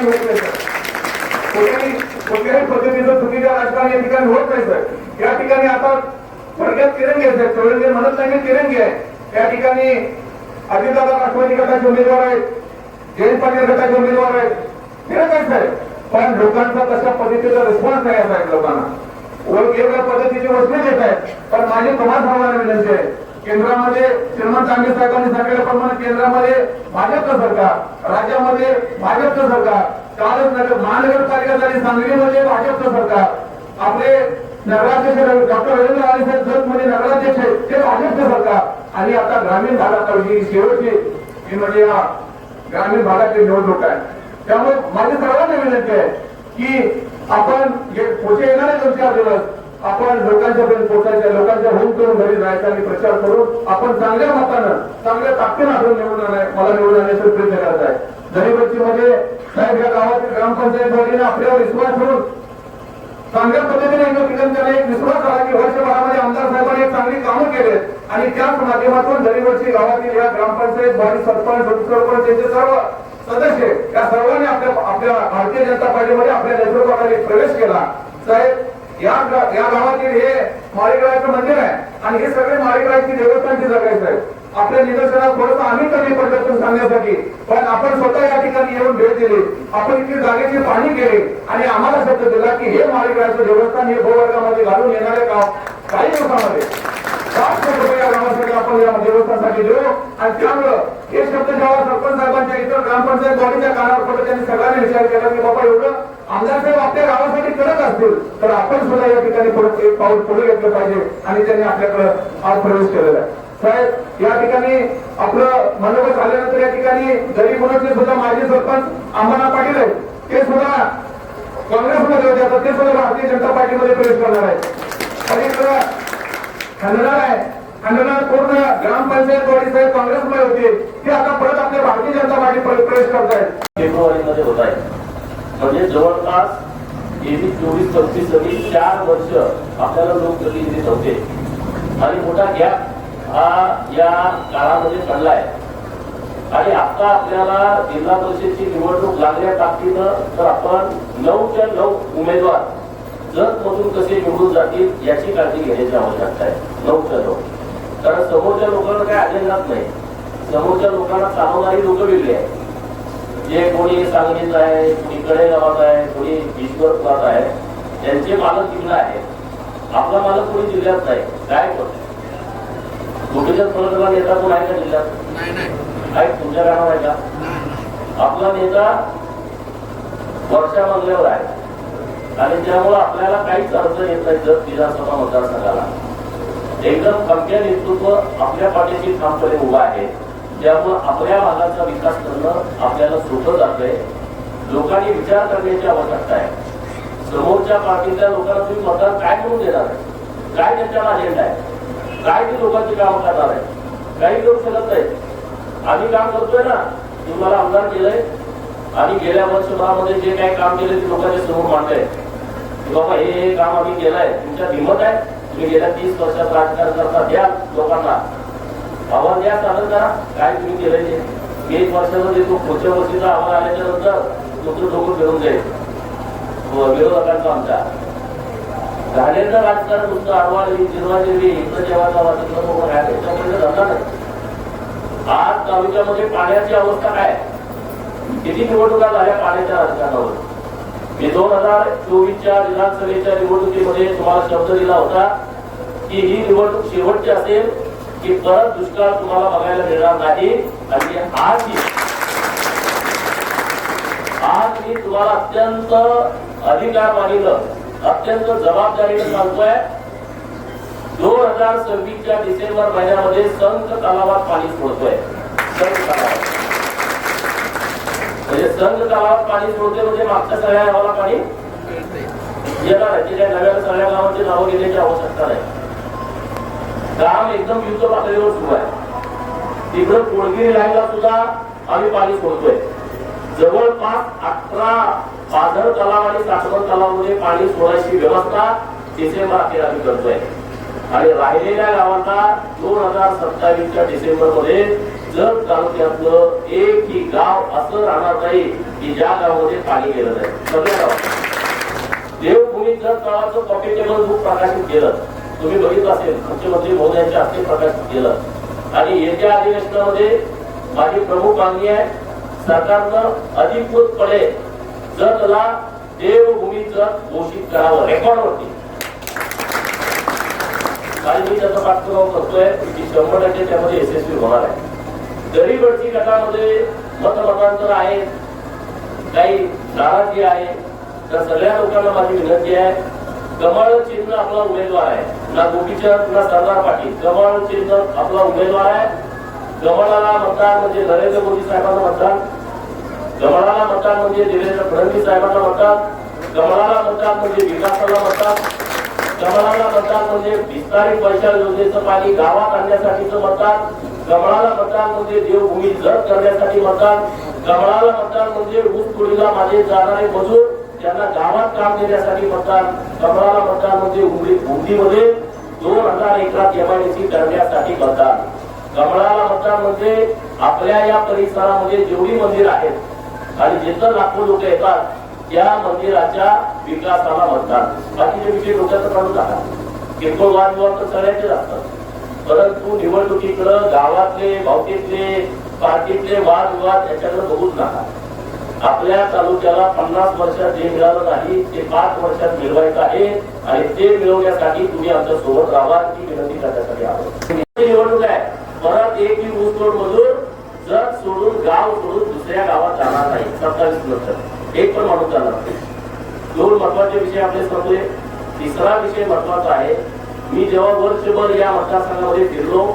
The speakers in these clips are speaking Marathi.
राजकारण होत नाही सर. कुठल्याही पद्धतीचं चुकीचं राजकारण या ठिकाणी होत नाही सर. या ठिकाणी आता थोडक्यात तिरंगी आहे साहेब, तिरंगी म्हणत नाही मी तिरंगी आहे. त्या ठिकाणी अजितदादा राष्ट्रवादी गटाचे उमेदवार आहेत, जयंत पाटील गटाचे उमेदवार आहेत, तिरंगी आहे साहेब. पण लोकांचा तशा पद्धतीचा रिस्पॉन्स नाही आहे साहेब. लोकांना वेगवेगळ्या पद्धतीचे वचने देत आहेत. पण माझी तुम्हाला सर्वांना विनंती आहे, केंद्रामध्ये श्रीमंत आंबे साहेबांनी सांगितल्याप्रमाणे केंद्रामध्ये भाजपचं सरकार, राज्यामध्ये भाजपचं सरकार, कालच महानगरपालिका झाली सांगलीमध्ये भाजपचं सरकार, आपले नगराध्यक्ष डॉक्टर रवींद्र आले साहेब जत मध्ये नगराध्यक्ष ते भाजपचं सरकार, आणि आता ग्रामीण भागात शेवटची म्हणजे या ग्रामीण भागातली निवडणूक आहे. त्यामुळे माझी सर्वांना विनंती आहे की आपण पुढे येणारे 2-4 दिवस आपण लोकांच्या पर्यंत पोहोचायच्या, लोकांच्या होम करून घरी जायचा आणि प्रचार करून आपण चांगल्या मतानं चांगल्या ताकदीनं आपण मला निवडून आणण्याचा प्रयत्न करायचा आहे. दहीबच्चीमध्ये साहेब या गावातील ग्रामपंचायत वाढीने आपल्यावर विश्वास ठेवून चांगल्या पद्धतीने एक विश्वास आला की वर्षभरामध्ये आमदार साहेबांनी एक चांगली कामं केलेत आणि त्याच माध्यमातून दहीबच्ची गावातील या ग्रामपंचायत वाढी सरपंच उपसरपंच त्यांचे सर्व सदस्य या सर्वांनी आपल्या भारतीय जनता पार्टीमध्ये आपल्या नेतृत्वाखाली प्रवेश केला. साहेब या गावातील हे माळीगडाचं मंदिर आहे आणि हे सगळे माळीगडाची देवस्थानची जागा आहे साहेब. आपल्या निदर्शनात थोडंसं आम्ही कमी पडलं सांगण्यासाठी, पण आपण स्वतः या ठिकाणी येऊन भेट दिली, आपण इथे जागेची पाहणी केली आणि आम्हाला शब्द दिला की हे माळीगडाचं देवस्थान हे भूवर्गामध्ये घालून येणारे काही दिवसामध्ये 5 कोटी रुपये या गावासाठी आपण या देवस्थानासाठी देऊ. आणि त्यामुळं हे शब्द जेव्हा सरपंच साहेबांच्या इतर ग्रामपंचायत बॉडीच्या कानावर पडत त्यांनी सगळ्यांनी विचार केला की बाबा एवढं आमदार साहेब आपल्या गावासाठी करत असतील तर आपण सुद्धा या ठिकाणी एक पाऊल पुढे घेतलं पाहिजे आणि त्यांनी आपल्याकडे आज प्रवेश केलेला आहे. साहेब या ठिकाणी आपलं मनोगत झाल्यानंतर या ठिकाणी दरीपुरातले सुद्धा माजी सरपंच अंबाना पाटील आहेत, ते सुद्धा काँग्रेसमध्ये होते, आता ते सुद्धा भारतीय जनता पार्टीमध्ये प्रवेश करणार आहेत. आणि खंडणार आहे, खंडणार पूर्ण ग्रामपंचायत बॉडी साहेब काँग्रेसमध्ये होते, ते आता परत आपल्या भारतीय जनता पार्टी प्रवेश करत आहेत. फेब्रुवारीमध्ये होत आहे, म्हणजे जवळपास 24-25 4 वर्ष आपल्याला लोकप्रतिनिधी होते आणि मोठा गॅप हा या काळामध्ये पडलाय. आणि आता आपल्याला जिल्हा परिषदेची निवडणूक लागल्या ताकदीनं तर आपण 9च्या 9 उमेदवार जत मधून कसे निवडून जातील याची काळजी घेण्याची आवश्यकता आहे. 9च्या 9, कारण समोरच्या लोकांना काही अजेंडाच नाही. समोरच्या लोकांना चालवणारी लोक वेगळी आहे. जे कोणी सांगलीत आहे, कोणी कडेगावात आहे, कोणी ईश्वरपुरात आहे, त्यांचे मालक जिल्हा आहे. आपला मालक कोणी जिल्ह्यात नाही. काय करतो कुठेच्या प्रवर्गाला नेता कोण आहे का जिल्ह्यात? काय तुमच्या गावात आहे का? आपला नेता वर्षा बंगल्यावर आहे आणि त्यामुळे आपल्याला काहीच अडचण येत नाही. जर विधानसभा मतदारसंघाला एकदम खमक्या नेतृत्व आपल्या पाठीशी ठामपणे उभा आहे. त्यामुळे आपल्या भागाचा विकास करणं आपल्याला सोपं जातंय. लोकांनी विचार करण्याची आवश्यकता आहे. समोरच्या पार्टीच्या लोकांना तुम्ही मतदान काय करून देणार आहे? काय त्यांच्याला अजेंडा आहे? काय ते लोकांची कामं करणार आहे? काही करू शकत नाही. आम्ही काम करतोय ना, तुम्हाला आमदार केलंय आणि गेल्या वर्षभरामध्ये जे काही काम केले ते लोकांच्या समोर मांडलंय की बाबा हे काम आम्ही केलंय. तुमच्यात हिंमत आहे, तुम्ही गेल्या 30 वर्षात राजकारण करता, द्या लोकांना आव्हान द्या, सादर करा काय तुम्ही केलंय ते. 1 वर्षामध्ये तो पुढच्या वर्षीचा आव्हान आल्याच्या नंतर तुमचं डोकं फिरून जाईल विरोधकांचं. आमच्या झालेलं राजकारण नुसतं आडवाळी जिरवाजिरवी इथं जेव्हा त्याच्यामध्ये धंदा नाही. आज तालुक्यामध्ये पाण्याची अवस्था काय, किती निवडणुका झाल्या पाण्याच्या राजकारणावर. मी 2024च्या विधानसभेच्या निवडणुकीमध्ये तुम्हाला शब्द दिला होता की ही निवडणूक शेवटची असेल की परत दुष्काळ तुम्हाला बघायला मिळणार नाही. आणि आज मी तुम्हाला अत्यंत अधिकार मानिलं, अत्यंत जबाबदारीने सांगतोय. 2026च्या डिसेंबर महिन्यामध्ये संत तलावात पाणी सोडतोय. म्हणजे संत तलावात पाणी सोडते म्हणजे मागच्या सगळ्या गावाला पाणी येणार आहे. त्या नव्या सगळ्या गावांची नावं घेण्याची आवश्यकता नाही. काम एकदम युद्ध पातळीवर सुरू आहे. तिकडं कोळगिरी लाईनला सुद्धा आम्ही पाणी सोडतोय. जवळपास 18 पाझर तलाव आणि साठवण तलावामध्ये पाणी सोडायची व्यवस्था डिसेंबर अखेर आम्ही करतोय. आणि राहिलेल्या गावांना 2027च्या डिसेंबरमध्ये जत तालुक्यातलं एकही गाव असं राहणार नाही की ज्या गावामध्ये पाणी गेलं नाही. सगळ्या गावात देवभूमी जत गावाचं कॉपी टेबल बुक प्रकाशित केलं, तुम्ही बघितलं असेल, मुख्यमंत्री महोदयांच्या हस्ते प्रकाशित केलं. आणि येत्या अधिवेशनामध्ये माझी प्रमुख मागणी आहे, सरकारनं अधिकृतपणे जतला देवभूमी जत घोषित करावं रेकॉर्डवरती. आणि मी त्याचा पाठपुरावा करतोय की 100% त्यामध्ये यशस्वी होणार आहे. गरीबडची गटामध्ये मतमतांतर आहे, काही नाराजी आहे, तर सगळ्या लोकांना माझी विनंती आहे, कमळ चिन्ह आपला उमेदवार आहे, ना गोपीचंद ना सरदार पाटील, कमळ चिन्ह आपला उमेदवार आहे. कमळाला मतदान म्हणजे नरेंद्र मोदी साहेबांना मतदान, कमळाला मतदान म्हणजे देवेंद्र फडणवीस साहेबांना मतदान, कमळाला मतदान म्हणजे विकासाला मतदान, कमळाला मतदान म्हणजे विस्तारित पैशाल योजनेचं पाणी गावात आणण्यासाठीचं मतदान, कमळाला मतदान म्हणजे देवभूमी जत करण्यासाठी मतदान, कमळाला मतदान म्हणजे ऊसतोडीला माझे जाणारे मजूर त्यांना गावात काम देण्यासाठी मतदान, कमळाला मतदान म्हणजे उमदीमध्ये 2000 एकरात MIDC करण्यासाठी मतदान, कमळाला मतदान म्हणजे आपल्या या परिसरामध्ये जेवढी मंदिर आहेत आणि जिथं लाखो लोक येतात त्या मंदिराच्या विकासाला मतदान. बाकीचे विषय डोक्यात काढून टाका, किरकोळ वादविवाद तर सगळ्यांचेच असतात, परंतु निवडणुकीकडे गावातले भावकीतले पार्टीतले वादविवाद याच्याकडे बघूच नका. आपल्या तालुक्याला 50 वर्षात जे मिळालं नाही ते 5 वर्षात मिळवायचं आहे आणि ते मिळवण्यासाठी तुम्ही आमच्या सोबत राहा ही विनंती करण्यासाठी आलो. निवडणूक आहे, परत एकही ऊसतोड मजूर जत सोडून गाव सोडून दुसऱ्या गावात जाणार नाही. 27 नंतर एक पण माणूस जाणार नाही. 2 महत्वाचे विषय आपले संपले. तिसरा विषय महत्वाचा आहे, मी जेव्हा वर्षभर या मतदारसंघामध्ये फिरलो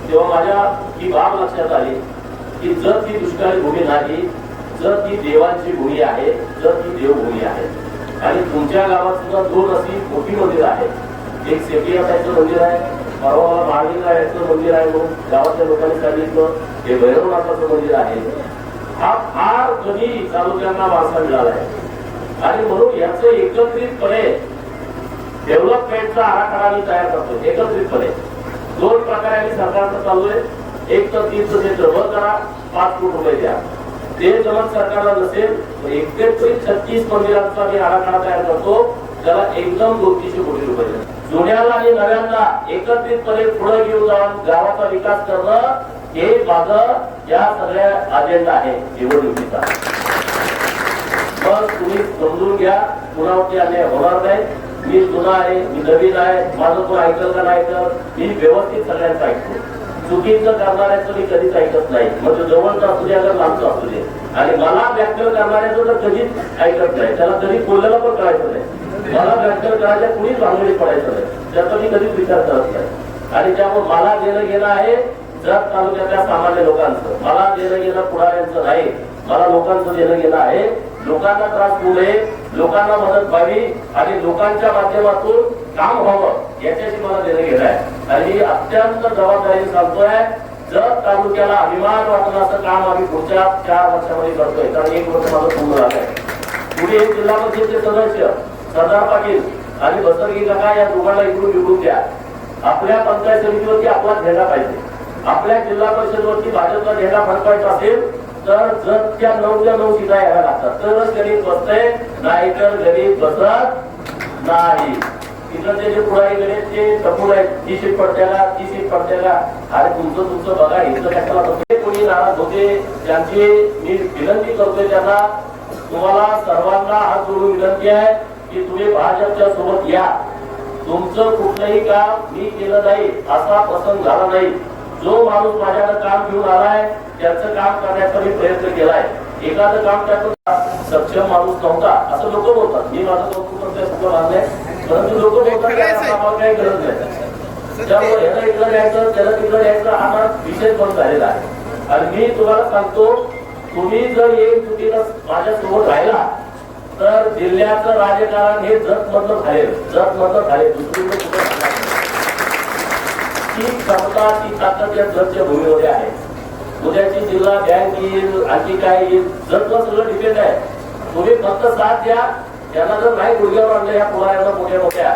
तेव्हा माझ्या ही बाब लक्षात आली की जत ही दुष्काळी भूमी नाही, जत ही देवांची भूमी आहे, जत ही देवभूमी आहे. आणि तुमच्या गावात सुद्धा 2 अशी मोठी मंदिर आहेत. एक सेपियाचं मंदिर आहे, परवा मला महालिंगाचं मंदिर आहे म्हणून गावातल्या लोकांनी सांगितलं, हे भैरवनाथाचं मंदिर आहे. हा फार कधी तालुक्यांना वारसा मिळाला आहे आणि म्हणून याचं एकत्रितपणे डेव्हलपमेंटचा आराखडा मी तयार करतो. एकत्रितपणे 2 प्रकारे आम्ही सरकारचं चालू आहे. एक तर 3चं क्षेत्र बंद करा, 5 कोटी रुपये द्या. ते जमत सरकारला नसेल तर 36 मंदिरांचा मी आराखडा तयार करतो, त्याला एकदम 200 कोटी रुपये द्या. जुन्याला आणि नव्यांना एकत्रितपणे पुढे घेऊन जाऊन गावाचा विकास करणं हे माझं या सगळ्या अजेंडा आहे निवडणुकीचा. मग तुम्ही समजून घ्या, कुणावरती अन्याय होणार नाही. मी जुना आहे, मी नवीन आहे, माझं कोण ऐकल का नाही तर मी व्यवस्थित सगळ्यांचं ऐकतो. चुकीचं करणाऱ्याचं मी कधीच ऐकत नाही, म्हणजे जवळचं असू दे अगर लांबचं असू दे. आणि मला व्याख्यान करणाऱ्याचं तर कधीच ऐकत नाही, त्याला कधी बोललेलं पण करायचं नाही. मला व्याख्यान करायच्या कुणीच भांगडी पडायचं नाही, त्याचा मी कधीच विचार करत नाही. आणि त्यामुळे मला देणं घेणं आहे जत तालुक्यातल्या सामान्य लोकांचं, मला देणं घेणं पुढाऱ्यांचं नाही. मला लोकांचं देणं घेणं आहे, लोकांना त्रास होऊ नये, लोकांना मदत व्हावी आणि लोकांच्या माध्यमातून काम व्हावं याच्याशी मला देणं घेणं आहे. आणि अत्यंत जबाबदारीने सांगतोय, जत तालुक्याला अभिमान वाटणं असं काम आम्ही पुढच्या 4 वर्षामध्ये करतोय. कारण 1 वर्ष माझं पूर्ण झालं आहे. पुढे एक जिल्हा परिषदेचे सदस्य सरदार पाटील आणि बसरगी काका या दोघांना इकडून निवडून द्या. आपल्या पंचायत समितीवरती आपला झेंडा पाहिजे, आपल्या जिल्हा परिषदवरती भाजपचा झेंडा फडकायचा असेल तर जतच्या 9 सीटा यायला लागतात, तरच गरीब बसतंय, नाहीतर गरीब बसत नाही. तिकडचे जे पुढारी गरीब ते टपूर आहेत, ती सीट पडत्याला, ती सीट पडत्याला. अरे तुमचं बघा, इथं कशाला बघते. कोणी नाराज होते त्यांची मी विनंती करतोय त्यांना, तुम्हाला सर्वांना हात जोडून विनंती आहे की तुम्ही भाजपच्या सोबत या. तुमचं कुठलंही काम मी केलं नाही असा प्रसंग झाला नाही. जो माणूस माझ्याकडे काम घेऊन आलाय त्याचं काम करण्याचा मी प्रयत्न केलाय. एखादं काम त्याचं सक्षम माणूस नव्हता असं लोक बोलतात. मी माझं कौतुक करतोय, सुद्धा मानलंय, परंतु लोक बोलतात काही गरज नाही. त्यामुळे ह्याला इकडं द्यायचं त्याला तिकडं द्यायचं हा माझा विषय बंद झालेला आहे. आणि मी तुम्हाला सांगतो, तुम्ही जर एक चुकीला माझ्यासोबत राहिला तर जिल्ह्याचं राजकारण हे जत मधलं झाले, जत मधलं झाले, दुसरीकडे कुठे ती क्षमता ती ताकद या जतच्या भूमीमध्ये आहे. उद्याची जिल्हा बँक येईल, आणखी काय येईल, जतवर सगळं डिपेंड आहे. तुम्ही फक्त साथ द्या. त्यांना जर नाही गुडघ्यावर आणलं या पुढाऱ्यांना मोठ्या